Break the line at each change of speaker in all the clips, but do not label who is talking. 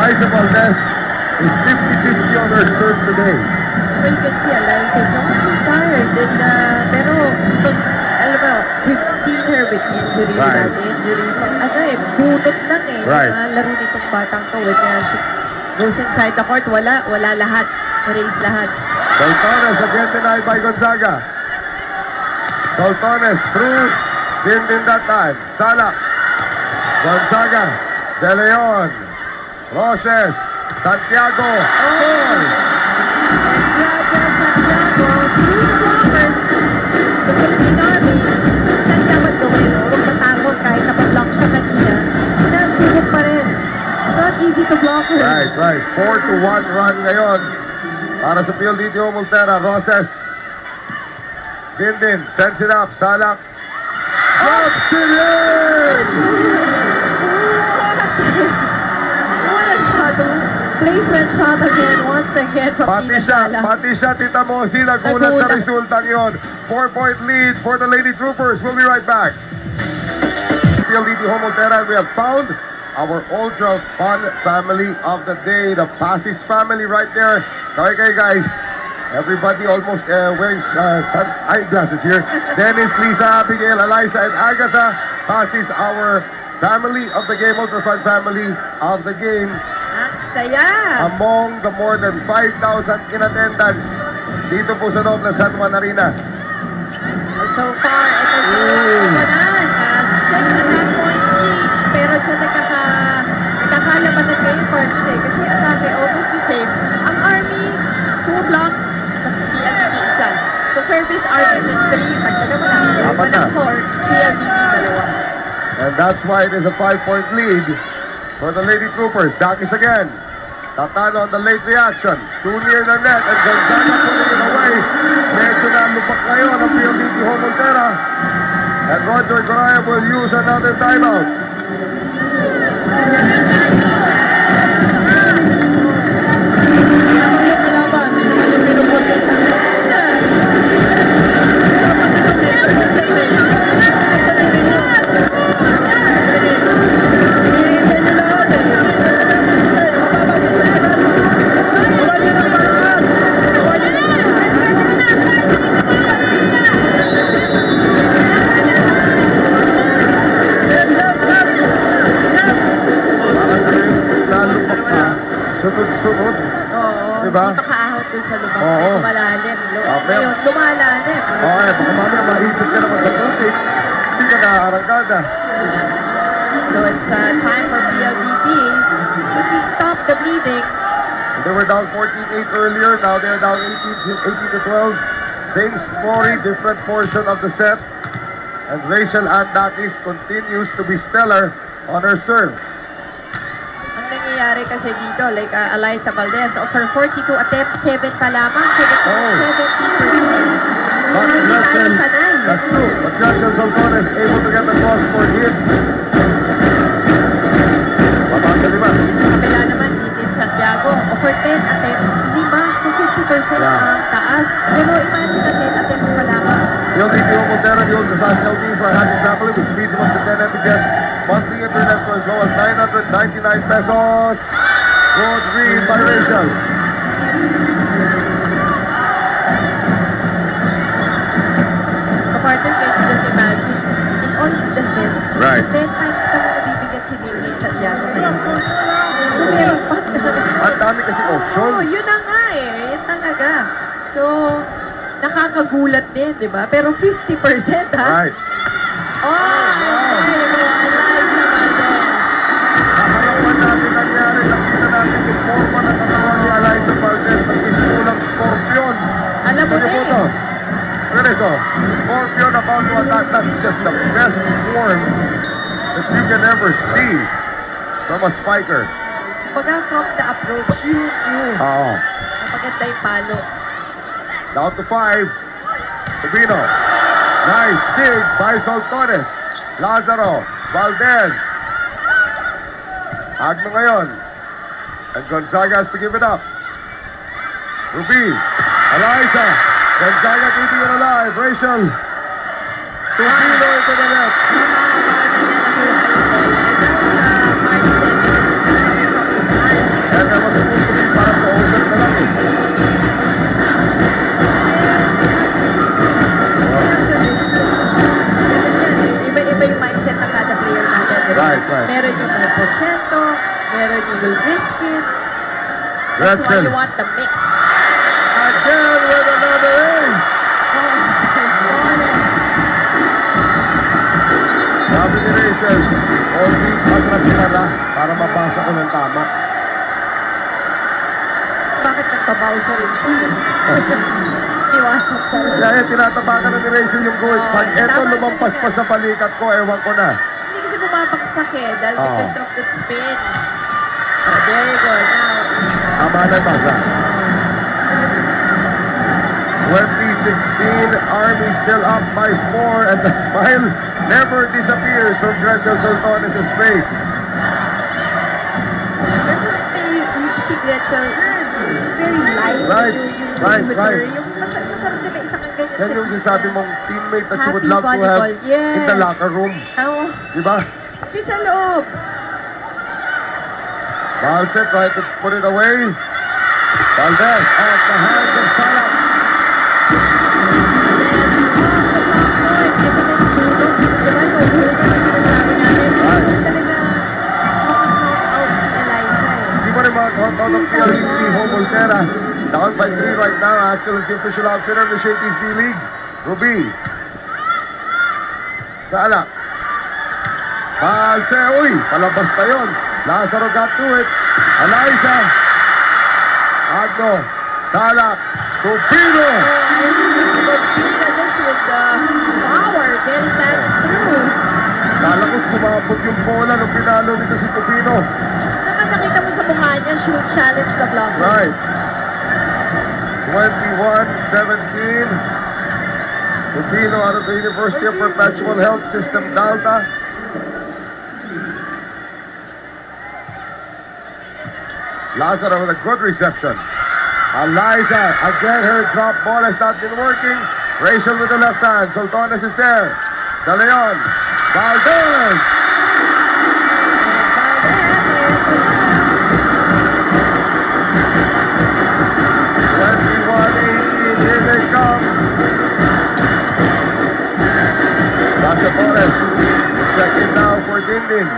Eliza Valdez is 50-50 on her serve today.
Well, you can see Eliza is almost retired. And, pero, alam mo, we've seen her with injury,
Right.
without injury. Bunot lang eh.
Right.
Mga laro nitong batang to. When she goes inside the court, wala lahat. Erase lahat.
Soltones again denied by Gonzaga. Soltones through Dindin that time. Salak. Gonzaga. De Leon. Roses. Santiago. Scores.
Santiago, through the blockers. The Philippine Army. Ang dapat gawin, huwag matakot kahit napablock siya kanina. Nasugot pa rin. It's not easy to block her.
Right. 4-1 run ngayon. Para sa PLDT Multera. Roses. Dindin. Sends it up. Salak. Drops it in!
What a shot. Placement shot again, once again from Tina Sala.
Pati siya, Tita Mosi, nagulat sa resultang yon. 4-point lead for the Lady Troopers. We'll be right back. PLDT Multera, we have found our ultra fun family of the day, the Pasis family right there. Okay, guys. Everybody almost wearing eyeglasses here. Dennis, Lisa, Abigail, Eliza, and Agatha. Pasis, our family of the game, ultra fun family of the game.
Ang saya.
Among the more than 5,000 in attendance dito po sa loob ng San Juan Arena.
So far, ito na. 6.5 points each. Pero dyan nagkakalaban na kayo for today. Kasi atake almost the same. Ang Army, 2 blocks. Sa PLDT, isa. Sa service, Army with 3. Pagdalawa na.
Apat na.
4. PLDT, 2.
And that's why it is a 5-point lead for the Lady Troopers. Dakis again. Tatalo on the late reaction. Too near the net. And Gonzaga putting it away. Medyo nalupak ngayon ang PLDT Multera. And Roger Correa will use another timeout. Sunod-sunod.
Oo.
Diba?
Hindi makaahot dun sa lubak.
Oo.
Lumalalim.
Okay.
Ngayon, lumalalim.
Okay, baka mamaya maipit ka naman sa putik. Hindi ka nakaarangkada.
So it's time for PLDT. If we stop the bleeding,
They were down 14-8 earlier. Now they're down 18-12. Same story, different portion of the set. And Rachel Andakis continues to be stellar on her serve.
ang nangyayari kasi dito, like Eliza Valdez, of her 42 attempts, 7 pa lamang. Siya
Oh.
70%.
But
Hindi tayo
Rachel,
sanay.
that's true. But Rachel Soltones able to get the cross-court hit. Babasa lima.
Kabila naman, Edith Santiago, of her 10 attempts, 5. So 50% ang taas. Pero imagine na 10 attempts pa lamang.
PLDT Multera, the old professional team for Hackett family, which speeds them up to 10 Mbps. Monthly internet for as low as 999 pesos. Good read by Rachel.
So partner, can you just imagine, in all the sets,
Right.
10 times pa lang nabibigyan si Edith Santiago. So meron pa.
Ang dami kasi options.
Oo, yun na nga eh. Yun talaga. So, nakakagulat din, di ba? Pero 50% ha?
Right.
Oh, Eliza Valdez.
Nakarapan natin nangyari. Nakita natin yung forma na katawan ni Eliza Valdez. Nag-isulang Scorpion.
Alam mo
Ano
na
po
eh.
to? Look at this, oh. Scorpion about to attack. That's just the best form that you can ever see from a spiker.
Baga from the approach, yun.
Oo.
Napaganda yung palo.
Down to 5. Rubino. Nice dig by Soltones. Lazaro. Valdez. Agno ngayon. And Gonzaga has to give it up. Ruby. Eliza. Gonzaga keeping it alive. Rachel. Rubino into the net.
you will risk it. That's why
Gretchen.
you want the mix.
Again with another ace.
Oh, Saltones.
Sabi ni Rachel, only atras pala para mapasa ko ng tama.
Bakit nagpabawsa rin siya? Iwasan pala.
Kaya tinatapakan na ni Rachel yung guhit. Pag
Oo,
eto
tama
lumampas pa
talaga.
sa balikat ko, ewan ko na.
Hindi kasi bumabagsak eh, dahil
Oo.
because of that spin. Oh, there you go. Now,
Tama na basa. 2016, Army still up by 4 and the smile never disappears from Gretchen Saltones' face.
you see Gretchen, she's very light.
Right,
You
right,
with
right.
her. Yung masarap na may isa kang ganyan
Yan yung
team
sinasabi
na
mong teammate that you would
happy
love to have
volleyball. Yes.
in the locker room.
Oo.
Diba?
Di sa loob.
Balset tried to put it away. Valdez off the hands of Salah. Hindi mo rin mga count ng PLDT Home Volterra. Down by 3 right now. Axel is the official outfitter of the Shakey's D-League. Ruby. Salah. Balse. Uy, palabas na yun. Lazaro got to it. Eliza. Agno. Salah. Tupino.
Just with the power, getting that through.
Kala ko sumabog yung bola nung pinalo nito si Tupino.
Saka nakita mo sa mukha niya, she will challenge the blockers.
Right. 21-17. Tupino out of the University of Perpetual Health System, Delta. Lazaro with a good reception. Eliza, again her drop ball has not been working. Rachel with the left hand. Saltones is there. De Leon. Valdez. Here they come. Sasha Torres. Checking now for Dindin.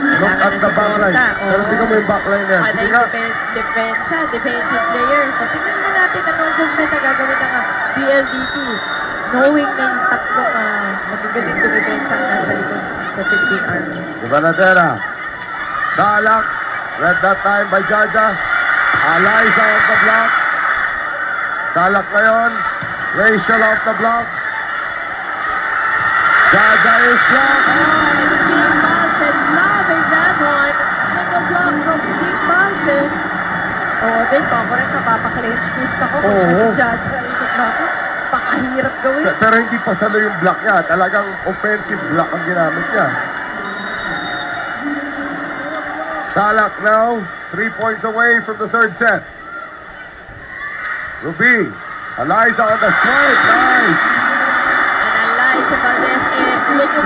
Look at the backline. Pero tingnan mo yung backline niya. Sige nga.
Defensive player. So, tingnan mo natin anong adjustment na gagawin ng BLDT. Knowing na yung tatlong magagaling dumipensa ang nasa likod sa Philippine Army.
Ibanadera. Salak. Read that time by Jaja. Eliza off the block. Salak ngayon. Rachel off the block. Jaja is blocked.
Oh, and Big Balsel loving that one. Single block from Big Balsel. Oh, din pa ako rin napapaka-clench fist ako kung
Oo.
si Jaja ay block. Pakahirap gawin.
Pero hindi pa salo yung block niya. Talagang offensive block ang ginamit niya. Salak now, 3 points away from the third set. Ruby, Eliza on the swipe, nice.
And Eliza Valdez, yan yung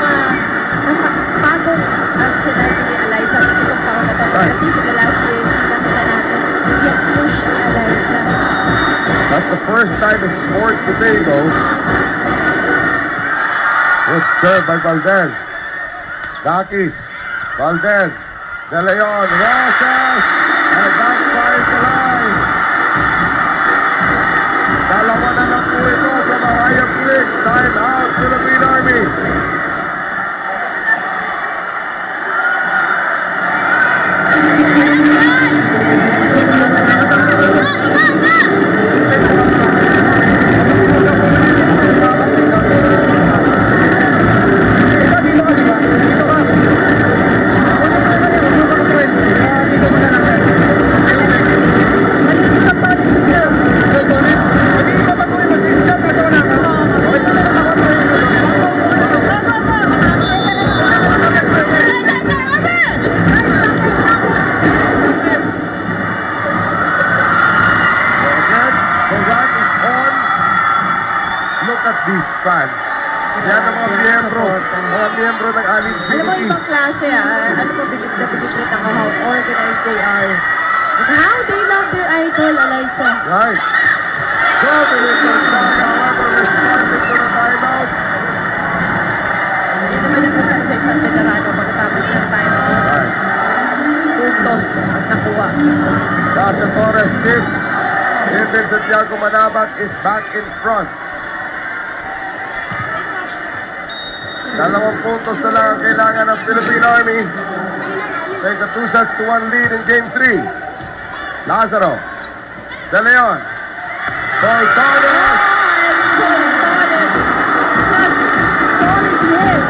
bagong arsenal ni Eliza itong taon na to.
Right.
At least in the last year, nakita natin yung push ni Eliza.
That's the first time in Sport Tobago. Good serve by Valdez. Dakis, Valdez, De Leon, Rosas, and that finds the line. Dalawa na lang po ito from a high of 6. Time out, Philippine Army. These fans. Yan ang mga miyembro ng Alliance
Alam mo
Unity.
ibang klase alam mo bigit na ako how organized they are. And how they love their idol, Eliza.
Right. Dominic Gonzalez, however, responded to the timeout.
Yan naman ang gusto ko sa isang veterano pagkatapos ng timeout.
Right.
puntos ang nakuha.
Sasha Torres shifts. Kevin Santiago Manabat is back in front. 2 puntos na lang ang kailangan ng Philippine Army. Take a 2-1 lead in Game 3. Lazaro. De Leon. Soltanes.
Soltanes. Solid hit.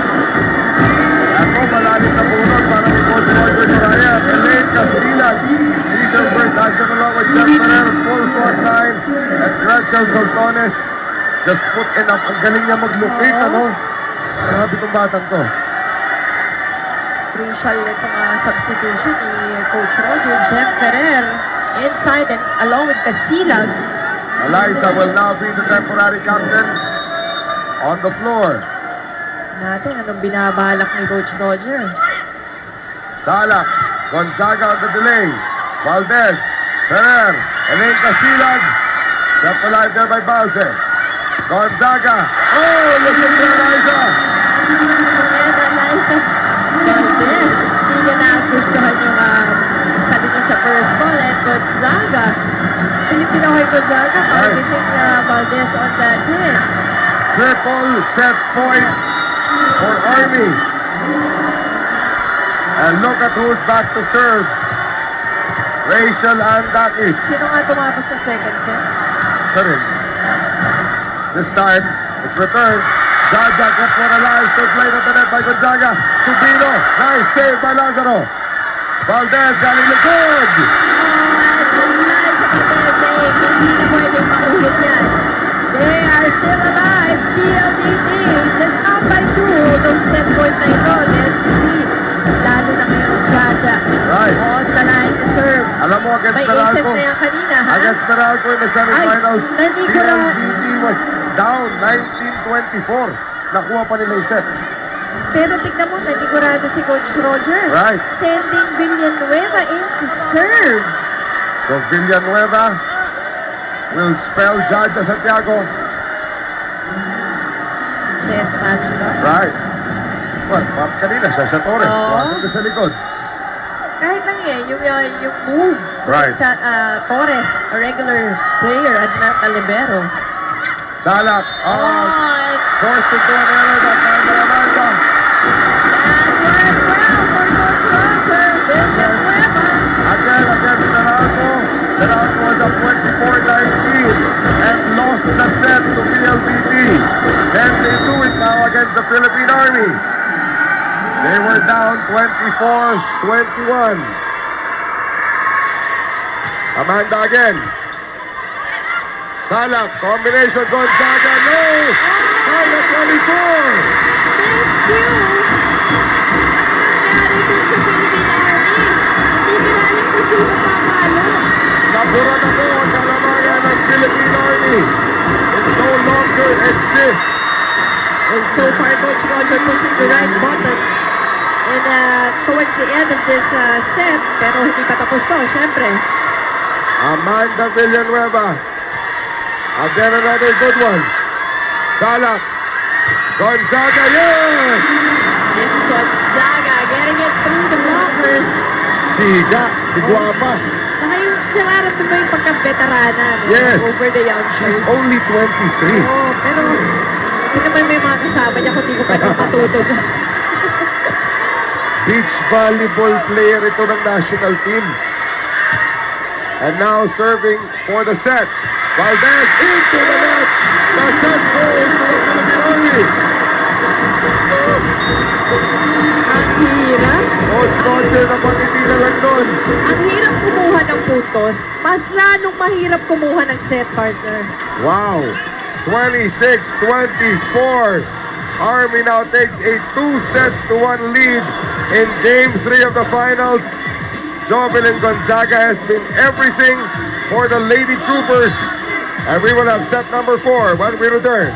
Ako, malalim na bunod para ni Coach Roger Soraya. Elaine Casilag. Sees her first action along with Jeff Ferrer. Full front line. And Gretchen Soltanes just put enough. Ang galing niya mag-locate, ano? Grabe itong batang to.
Crucial itong substitution ni Coach Roger. Jeff Ferrer inside and along with Casilag.
Eliza will now be the temporary captain on the floor.
Natin anong binabalak ni Coach Roger.
Salak, Gonzaga on the delay. Valdez, Ferrer, Elaine Casilag. Kept alive there by Balse. Gonzaga. Oh, listen to Eliza.
And Eliza Valdez, hindi niya nagustuhan yung sabi niya sa first ball. And Gonzaga, Filipino kay Gonzaga, targeting Valdez on that hit.
Triple set point for Army. And look at who's back to serve. Rachel Andakis.
Sino nga tumapos na second set?
Sorry. This time, it's returned. Jaja kept one alive. Still played at the net by Gonzaga. Tubino. Nice save by Lazaro. Valdez galing likod.
Eliza Valdez saying hindi na pwedeng maulit yan. They are still alive. PLDT just up by 2. Those set point na ito. Let's see. Lalo na ngayon, Jaja.
Right.
On the line to serve.
Alam mo, against
May
Meralco.
aces na yan kanina, ha?
Against Meralco in the semifinals,
Ay, nanigurado.
PLDT was down 19-24. Nakuha pa nila yung set.
Pero tignan mo, nanigurado si Coach Roger.
Right.
Sending Villanueva in to serve.
So Villanueva will spell Jaja Santiago.
Chess match, no?
Right. Well, kanina siya Torres.
Oo.
Tuwasok na sa likod.
Kahit lang yung move
Right.
sa Torres, a regular player at not a libero.
Salak. Forced into an error that time by Amanda.
That worked well for Coach Roger. Villanueva.
Again against Meralco. Meralco was up 24-19 and lost the set to PLDT. Then they do it now against the Philippine Army. They were down 24-21. Amanda again. Salak, combination Gonzaga, no! Salak, 24!
Rescue! Ang nangyari dun sa Philippine Army. Hindi nila alam kung sino papalo.
Nabura na po ang kalamangan ng Philippine Army. It no longer exists.
And so far, Coach Roger pushing the right buttons. And towards the end of this set, pero hindi pa tapos to, syempre.
Amanda Villanueva. Again, another good one. Salak. Gonzaga, yes!
And Gonzaga getting it through the blockers.
Siga, si Guapa.
Saka yung nararamdaman mo yung pagka-veterana, no?
Yes.
Over the young
She's
years.
only 23.
Oo, pero hindi naman may mga kasama niya kung di ko pa nung matuto dyan.
Beach volleyball player ito ng national team. And now serving for the set. Valdez into the net. The set goes to the Philippine Army.
Ang hirap.
Coach Roger na pangiti na lang doon.
Ang hirap kumuha ng puntos. Mas lalong mahirap kumuha ng set, partner.
Wow. 26-24. Army now takes a 2-1 lead in Game 3 of the finals. Jovelyn Gonzaga has been everything for the Lady Troopers. And we will have set number 4 when we return.